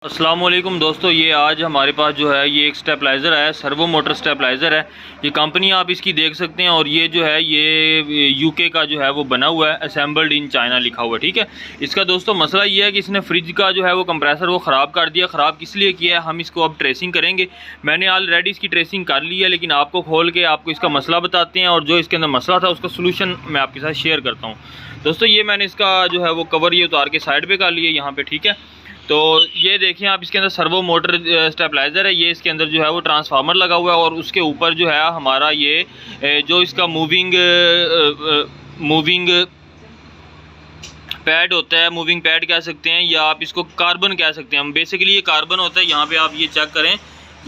अस्सलाम वालेकुम दोस्तों, ये आज हमारे पास जो है ये एक स्टेबलाइज़र है, सर्वो मोटर स्टेबलाइज़र है। ये कंपनी आप इसकी देख सकते हैं और ये जो है ये यूके का जो है वो बना हुआ है, असेंबल्ड इन चाइना लिखा हुआ है। ठीक है, इसका दोस्तों मसला ये है कि इसने फ्रिज का जो है वो कंप्रेसर वो ख़राब कर दिया। ख़राब किस लिए किया है, हम इसको अब ट्रेसिंग करेंगे। मैंने ऑलरेडी इसकी ट्रेसिंग कर ली है, लेकिन आपको खोल के आपको इसका मसला बताते हैं और जो इसके अंदर मसला था उसका सोल्यूशन मैं आपके साथ शेयर करता हूँ। दोस्तों ये मैंने इसका जो है वो कवर ये उतार के साइड पर कर लिया यहाँ पर। ठीक है, तो ये देखिए आप, इसके अंदर सर्वो मोटर स्टेबलाइज़र है। ये इसके अंदर जो है वो ट्रांसफार्मर लगा हुआ है और उसके ऊपर जो है हमारा ये जो इसका मूविंग पैड होता है, मूविंग पैड कह सकते हैं या आप इसको कार्बन कह सकते हैं। हम बेसिकली ये कार्बन होता है। यहाँ पे आप ये चेक करें,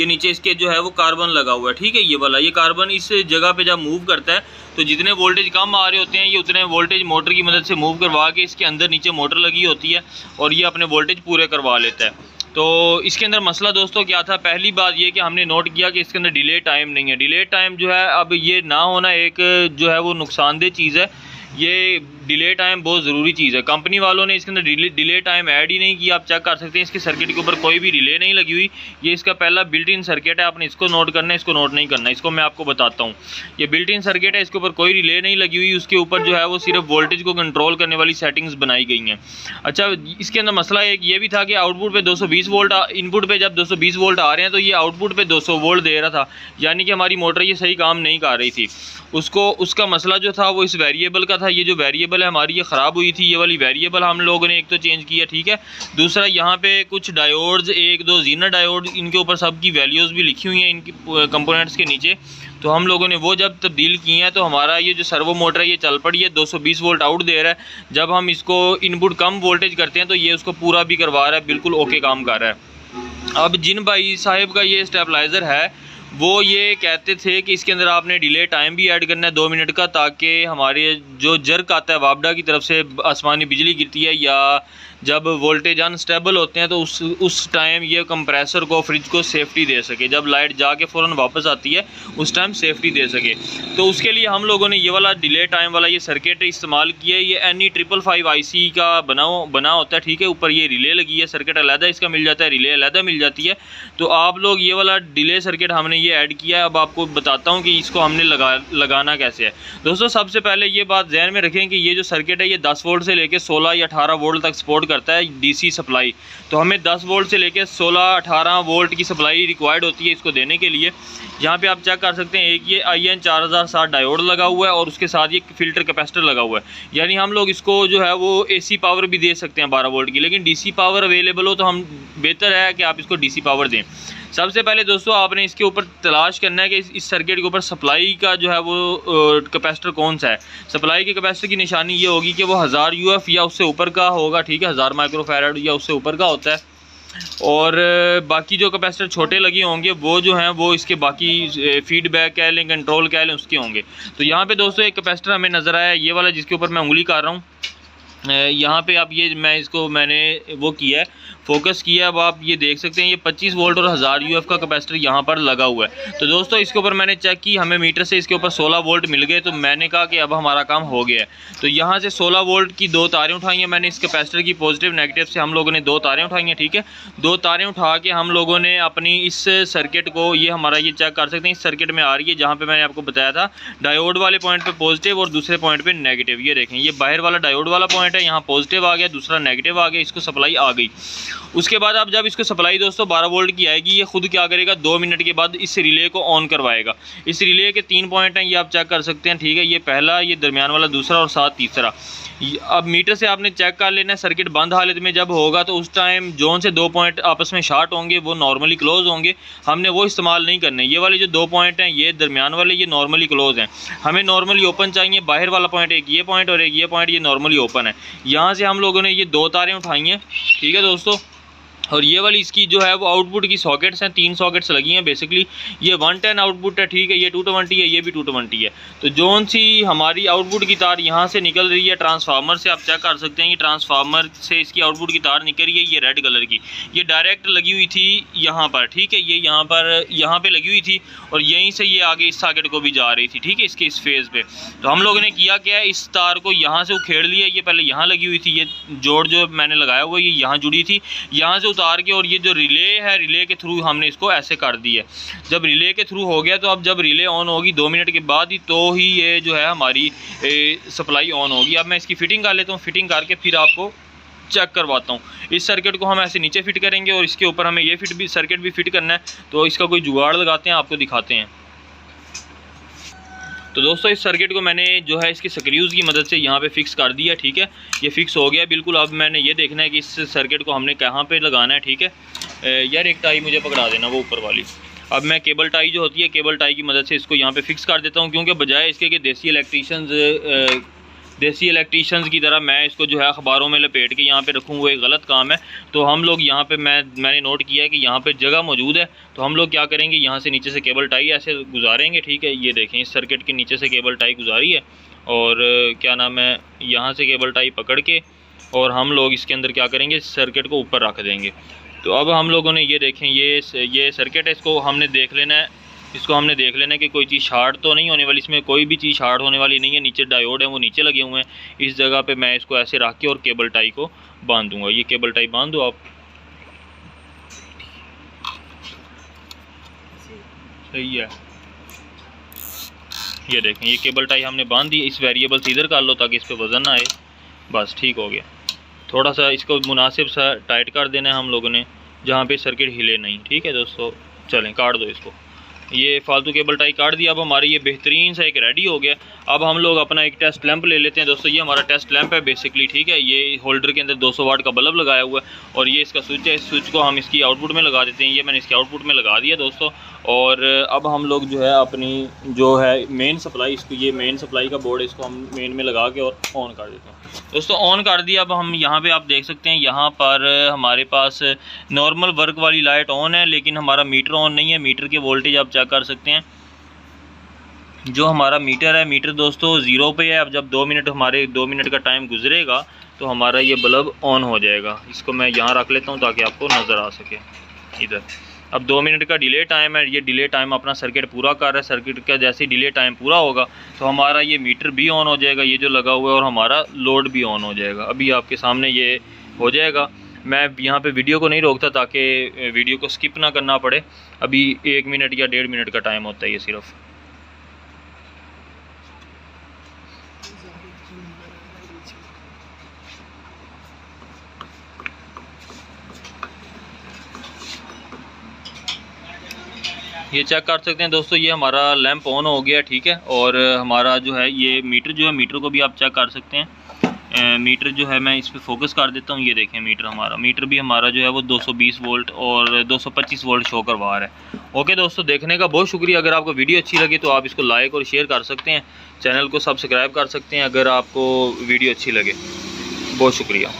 ये नीचे इसके जो है वो कार्बन लगा हुआ है। ठीक है, ये वाला ये कार्बन इस जगह पे जब मूव करता है तो जितने वोल्टेज कम आ रहे होते हैं ये उतने वोल्टेज मोटर की मदद से मूव करवा के इसके अंदर नीचे मोटर लगी होती है और ये अपने वोल्टेज पूरे करवा लेता है। तो इसके अंदर मसला दोस्तों क्या था, पहली बात ये कि हमने नोट किया कि इसके अंदर डिले टाइम नहीं है। डिले टाइम जो है, अब ये ना होना एक जो है वो नुकसानदेह चीज़ है। ये डिले टाइम बहुत ज़रूरी चीज़ है। कंपनी वालों ने इसके अंदर डिले टाइम ऐड ही नहीं किया। आप चेक कर सकते हैं इसके सर्किट के ऊपर कोई भी रिले नहीं लगी हुई। ये इसका पहला बिल्ट इन सर्किट है, आपने इसको नोट करना है, इसको नोट नहीं करना। इसको मैं आपको बताता हूँ। ये बिल्ट इन सर्किट है, इसके ऊपर कोई रिले नहीं लगी हुई। उसके ऊपर जो है वो सिर्फ वोल्टेज को कंट्रोल करने वाली सेटिंग्स बनाई गई हैं। अच्छा, इसके अंदर मसला एक ये भी था कि आउटपुट पे 220 वोल्ट, इनपुट पे जब 220 वोल्ट आ रहे हैं तो ये आउटपुट पे 200 वोल्ट दे रहा था, यानी कि हमारी मोटर ये सही काम नहीं कर रही थी। उसका मसला जो था वो इस वेरिएबल का था। ये जो वेरिएबल है हमारी ये ख़राब हुई थी। ये वाली वेरिएबल हम लोगों ने एक तो चेंज किया। ठीक है, दूसरा यहाँ पे कुछ डायोड्स, एक दो जीनर डायोड, इनके ऊपर सब की वैल्यूज़ भी लिखी हुई हैं इनकी कंपोनेंट्स के नीचे। तो हम लोगों ने वो जब तब्दील किए हैं तो हमारा ये जो सर्वो मोटर है ये चल पड़ी है, 220 वोल्ट आउट दे रहा है। जब हम इसको इनपुट कम वोल्टेज करते हैं तो ये उसको पूरा भी करवा रहा है, बिल्कुल ओके काम कर रहा है। अब जिन भाई साहिब का ये स्टेबलाइज़र है वो ये कहते थे कि इसके अंदर आपने डिले टाइम भी ऐड करना है 2 मिनट का, ताकि हमारे जो जर्क आता है वापडा की तरफ से, आसमानी बिजली गिरती है या जब वोल्टेज अनस्टेबल होते हैं तो उस टाइम ये कंप्रेसर को, फ्रिज को सेफ्टी दे सके। जब लाइट जाके फ़ौरन वापस आती है उस टाइम सेफ्टी दे सके। तो उसके लिए हम लोगों ने ये वाला डिले टाइम वाला ये सर्किट इस्तेमाल किया है। ये NE555 IC का बना होता है। ठीक है, ऊपर ये रिले लगी है, सर्किट अलहदा इसका मिल जाता है, रिले अलहदा मिल जाती है। तो आप लोग ये वाला डिले सर्किट हमने ये ऐड किया है। अब आपको बताता हूँ कि इसको हमने लगाना कैसे है। दोस्तों सबसे पहले ये बात ध्यान में रखें कि ये जो सर्किट है ये 10 वोल्ट से लेकर 16 या 18 वोल्ट तक सपोर्ट करता है DC सप्लाई। तो हमें 10 वोल्ट से लेकर 16-18 वोल्ट की सप्लाई रिक्वायर्ड होती है इसको देने के लिए। यहाँ पे आप चेक कर सकते हैं, एक ये IN4060 डायोड लगा हुआ है और उसके साथ ये फिल्टर कैपेसिटर लगा हुआ है। यानी हम लोग इसको जो है वो AC पावर भी दे सकते हैं 12 वोल्ट की, लेकिन DC पावर अवेलेबल हो तो हम बेहतर है कि आप इसको DC पावर दें। सबसे पहले दोस्तों आपने इसके ऊपर तलाश करना है कि इस सर्किट के ऊपर सप्लाई का जो है वो कैपेसिटर कौन सा है। सप्लाई के कैपेसिटर की निशानी ये होगी कि वो 1000 UF या उससे ऊपर का होगा। ठीक है, 1000 माइक्रोफैराड या उससे ऊपर का होता है। और बाकी जो कैपेसिटर छोटे लगे होंगे वो जो हैं वो इसके बाकी फीडबैक कह लें, कंट्रोल कह लें, उसके होंगे। तो यहाँ पे दोस्तों एक कैपेसिटर हमें नज़र आया, ये वाला जिसके ऊपर मैं उंगली कर रहा हूँ। यहाँ पे आप ये मैंने वो किया है, फोकस किया है। अब आप ये देख सकते हैं ये 25 वोल्ट और 1000 UF का कैपेसिटर यहाँ पर लगा हुआ है। तो दोस्तों इसके ऊपर मैंने चेक की, हमें मीटर से इसके ऊपर 16 वोल्ट मिल गए। तो मैंने कहा कि अब हमारा काम हो गया है। तो यहाँ से 16 वोल्ट की 2 तारें उठाई हैं मैंने। इस कैपेसिटर की पॉजिटिव नेगेटिव से हम लोगों ने 2 तारें उठाई हैं। ठीक है, 2 तारें उठा के हम लोगों ने अपनी इस सर्किट को, ये हमारा ये चेक कर सकते हैं इस सर्किट में आ रही है जहाँ पर मैंने आपको बताया था डायोड वाले पॉइंट पर पॉजिटिव और दूसरे पॉइंट पर नेगेटिव। ये देखें, ये बाहर वाला डायोड वाला पॉइंट है, यहाँ पॉजिटिव आ गया, दूसरा नेगेटिव आ गया, इसको सप्लाई आ गई। उसके बाद अब जब इसको सप्लाई दोस्तों 12 वोल्ट की आएगी, ये खुद क्या करेगा, 2 मिनट के बाद इस रिले को ऑन करवाएगा। इस रिले के 3 पॉइंट हैं, ये आप चेक कर सकते हैं। ठीक है, ये पहला, ये दरमियान वाला दूसरा और साथ तीसरा। अब मीटर से आपने चेक कर लेना है सर्किट बंद हालत में जब होगा तो उस टाइम जोन से 2 पॉइंट आपस में शार्ट होंगे, वो नॉर्मली क्लोज होंगे। हमने वो इस्तेमाल नहीं करने। ये वाले जो 2 पॉइंट हैं ये दरमियान वाले ये नॉर्मली क्लोज हैं, हमें नॉर्मली ओपन चाहिए। बाहर वाला पॉइंट एक ये पॉइंट और एक ये पॉइंट ये नॉर्मली ओपन है। यहाँ से हम लोगों ने ये 2 तारें उठाई हैं। ठीक है दोस्तों, और ये वाली इसकी जो है वो आउटपुट की सॉकेट्स हैं, 3 सॉकेट्स लगी हैं बेसिकली। ये 110 आउटपुट है। ठीक है, ये 220 है, ये भी 220 है। तो जोन सी हमारी आउटपुट की तार यहाँ से निकल रही है ट्रांसफार्मर से, आप चेक कर सकते हैं ये ट्रांसफार्मर से इसकी आउटपुट की तार निकल रही है, ये रेड कलर की। ये डायरेक्ट लगी हुई थी यहाँ पर। ठीक है, ये यहाँ पे लगी हुई थी और यहीं से ये आगे इस सॉकेट को भी जा रही थी। ठीक है, इसके इस फेज़ पे। तो हम लोगों ने किया क्या है, इस तार को यहाँ से उखेड़ लिया। ये पहले यहाँ लगी हुई थी, ये जोड़ जो मैंने लगाया हुआ ये यहाँ जुड़ी थी, यहाँ से उतार के और ये जो रिले है, रिले के थ्रू हमने इसको ऐसे कर दी है। जब रिले के थ्रू हो गया तो अब जब रिले ऑन होगी 2 मिनट के बाद ही तो ही ये जो है हमारी सप्लाई ऑन होगी। अब मैं इसकी फ़िटिंग कर लेता हूँ, फ़िटिंग करके फिर आपको चेक करवाता हूँ। इस सर्किट को हम ऐसे नीचे फिट करेंगे और इसके ऊपर हमें ये सर्किट भी फिट करना है, तो इसका कोई जुगाड़ लगाते हैं, आपको दिखाते हैं। तो दोस्तों इस सर्किट को मैंने जो है इसके स्क्रूज़ की मदद से यहाँ पे फिक्स कर दिया, ठीक है, ये फिक्स हो गया बिल्कुल। अब मैंने ये देखना है कि इस सर्किट को हमने कहाँ पे लगाना है, ठीक है। यार एक टाई मुझे पकड़ा देना, वो ऊपर वाली। अब मैं केबल टाई जो होती है, केबल टाई की मदद से इसको यहाँ पे फिक्स कर देता हूँ, क्योंकि बजाय इसके कि देसी इलेक्ट्रीशियंस की तरह मैं इसको जो है अखबारों में लपेट के यहाँ पे रखूँ, वो एक गलत काम है। तो हम लोग यहाँ पे मैंने नोट किया है कि यहाँ पे जगह मौजूद है, तो हम लोग क्या करेंगे, यहाँ से नीचे से केबल टाई ऐसे गुजारेंगे, ठीक है। ये देखें इस सर्किट के नीचे से केबल टाई गुजारी है और क्या नाम है, यहाँ से केबल टाई पकड़ के और हम लोग इसके अंदर क्या करेंगे, सर्किट को ऊपर रख देंगे। तो अब हम लोगों ने ये देखें ये सर्किट है, इसको हमने देख लेना है, इसको हमने देख लेना है कि कोई चीज़ शार्ट तो नहीं होने वाली, इसमें कोई भी चीज़ शार्ट होने वाली नहीं है। नीचे डायोड है वो नीचे लगे हुए हैं। इस जगह पे मैं इसको ऐसे रख के और केबल टाई को बांध दूंगा। ये केबल टाई बांध दो आप, सही है। ये देखें ये केबल टाई हमने बांध दी। इस वेरिएबल से इधर कर लो ताकि इस पर वज़न ना आए, बस ठीक हो गया। थोड़ा सा इसको मुनासिब सा टाइट कर देना है हम लोगों ने, जहाँ पे सर्किट हिले नहीं, ठीक है दोस्तों। चलें काट दो इसको, ये फालतू केबल टाई काट दिया। अब हमारे ये बेहतरीन सा एक रेडी हो गया। अब हम लोग अपना एक टेस्ट लैंप ले लेते हैं दोस्तों। ये हमारा टेस्ट लैंप है बेसिकली, ठीक है। ये होल्डर के अंदर 200 वाट का बल्ब लगाया हुआ है और ये इसका स्विच है। इस स्विच को हम इसकी आउटपुट में लगा देते हैं। ये मैंने इसकी आउटपुट में लगा दिया दोस्तों। और अब हम लोग जो है अपनी जो है मेन सप्लाई, इसको ये मेन सप्लाई का बोर्ड है, इसको हम मेन में लगा के और ऑन कर देते हैं दोस्तों। ऑन कर दिया। अब हम यहाँ पे आप देख सकते हैं, यहाँ पर हमारे पास नॉर्मल वर्क वाली लाइट ऑन है, लेकिन हमारा मीटर ऑन नहीं है। मीटर के वोल्टेज आप चेक कर सकते हैं। जो हमारा मीटर है, मीटर दोस्तों 0 पे है। अब जब 2 मिनट हमारे 2 मिनट का टाइम गुजरेगा तो हमारा ये बल्ब ऑन हो जाएगा। इसको मैं यहाँ रख लेता हूँ ताकि आपको नज़र आ सके इधर। अब 2 मिनट का डिले टाइम है। ये डिले टाइम अपना सर्किट पूरा कर रहा है। सर्किट का जैसे डिले टाइम पूरा होगा तो हमारा ये मीटर भी ऑन हो जाएगा, ये जो लगा हुआ है, और हमारा लोड भी ऑन हो जाएगा। अभी आपके सामने ये हो जाएगा। मैं यहाँ पे वीडियो को नहीं रोकता ताकि वीडियो को स्किप ना करना पड़े। अभी 1 मिनट या 1.5 मिनट का टाइम होता है ये सिर्फ। ये चेक कर सकते हैं दोस्तों, ये हमारा लैंप ऑन हो गया, ठीक है। और हमारा जो है ये मीटर जो है, मीटर को भी आप चेक कर सकते हैं। मीटर जो है मैं इस पर फोकस कर देता हूँ। ये देखें मीटर भी हमारा जो है वो 220 वोल्ट और 225 वोल्ट शो करवा रहा है। ओके दोस्तों, देखने का बहुत शुक्रिया। अगर आपको वीडियो अच्छी लगे तो आप इसको लाइक और शेयर कर सकते हैं। चैनल को सब्सक्राइब कर सकते हैं अगर आपको वीडियो अच्छी लगे। बहुत शुक्रिया।